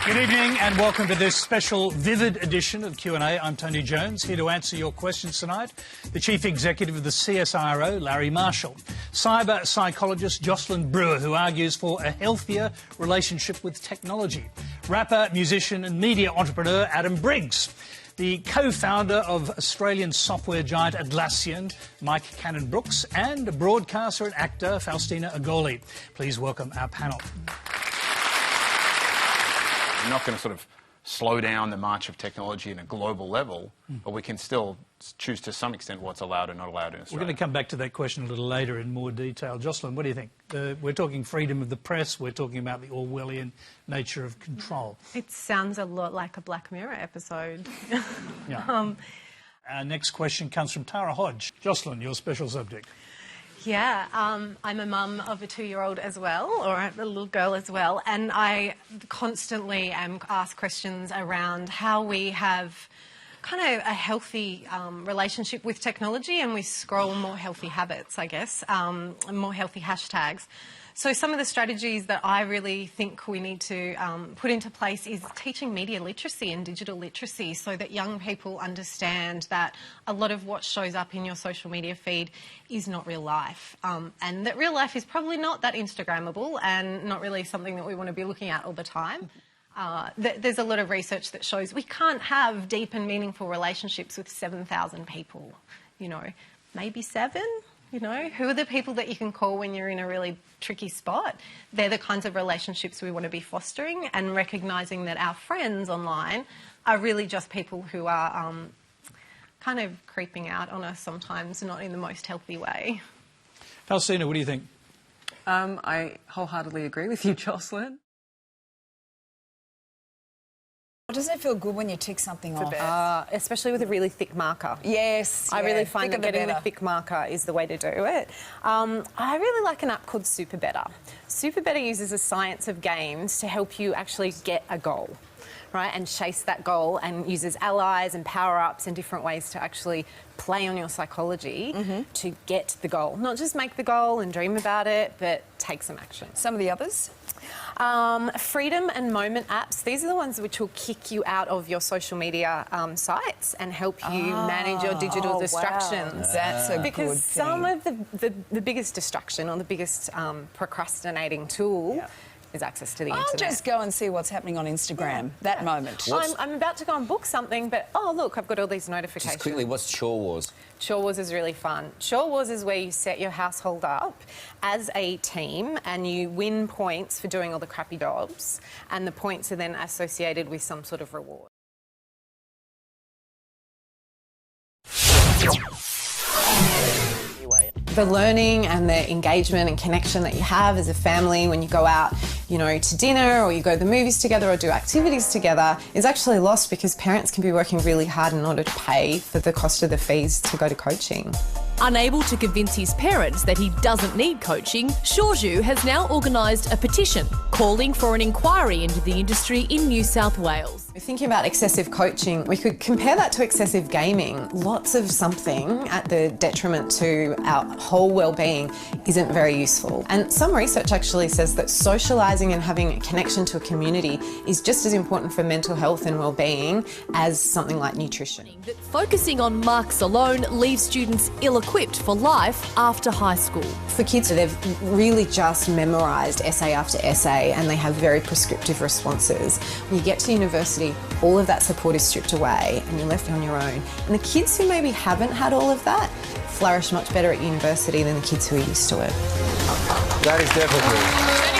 Good evening and welcome to this special Vivid edition of Q&A. I'm Tony Jones, here to answer your questions tonight. The Chief Executive of the CSIRO, Larry Marshall. Cyber psychologist Jocelyn Brewer, who argues for a healthier relationship with technology. Rapper, musician and media entrepreneur Adam Briggs. The co-founder of Australian software giant Atlassian, Mike Cannon-Brookes, and broadcaster and actor Faustina Agoli. Please welcome our panel. We're not going to sort of slow down the march of technology in a global level, but we can still choose to some extent what's allowed and not allowed in Australia. We're going to come back to that question a little later in more detail. Jocelyn, what do you think? We're talking freedom of the press, we're talking about the Orwellian nature of control. It sounds a lot like a Black Mirror episode. Yeah. Our next question comes from Tara Hodge. Jocelyn, your special subject. Yeah, I'm a mum of a 2-year-old as well, or a little girl as well, and I constantly am asked questions around how we have kind of a healthy relationship with technology, and we scroll more healthy habits, I guess, and more healthy hashtags. So some of the strategies that I really think we need to put into place is teaching media literacy and digital literacy so that young people understand that a lot of what shows up in your social media feed is not real life, and that real life is probably not that Instagrammable and not really something that we want to be looking at all the time. There's a lot of research that shows we can't have deep and meaningful relationships with 7,000 people, you know, maybe 7. You know, who are the people that you can call when you're in a really tricky spot? They're the kinds of relationships we want to be fostering, and recognising that our friends online are really just people who are kind of creeping out on us sometimes, not in the most healthy way. Faustina, what do you think? I wholeheartedly agree with you, Jocelyn. Doesn't it feel good when you tick something off? Especially with a really thick marker. Yes. I really find that getting the thick marker is the way to do it. I really like an app called SuperBetter. SuperBetter uses the science of games to help you actually get a goal, right, and chase that goal, and uses allies and power-ups and different ways to actually play on your psychology to get the goal. Not just make the goal and dream about it, but take some action. Some of the others? Freedom and moment apps. These are the ones which will kick you out of your social media sites and help you manage your digital distractions. Wow. That's a because good thing. some of the biggest distraction, or the biggest procrastinating tool is access to the internet. I'll just go and see what's happening on Instagram that moment. I'm about to go and book something, but oh look, I've got all these notifications. Just quickly, what's Chore Wars? Chore Wars is really fun. Chore Wars is where you set your household up as a team and you win points for doing all the crappy jobs, and the points are then associated with some sort of reward. The learning and the engagement and connection that you have as a family when you go out, you know, to dinner, or you go to the movies together or do activities together is actually lost because parents can be working really hard in order to pay for the cost of the fees to go to coaching. Unable to convince his parents that he doesn't need coaching, Shorju has now organised a petition calling for an inquiry into the industry in New South Wales. Thinking about excessive coaching, we could compare that to excessive gaming. Lots of something at the detriment to our whole well-being isn't very useful. And some research actually says that socialising and having a connection to a community is just as important for mental health and well-being as something like nutrition. That focusing on marks alone leaves students ill-equipped for life after high school. For kids, they've really just memorised essay after essay and they have very prescriptive responses. When you get to university, all of that support is stripped away and you're left on your own. And the kids who maybe haven't had all of that flourish much better at university than the kids who are used to it. That is definitely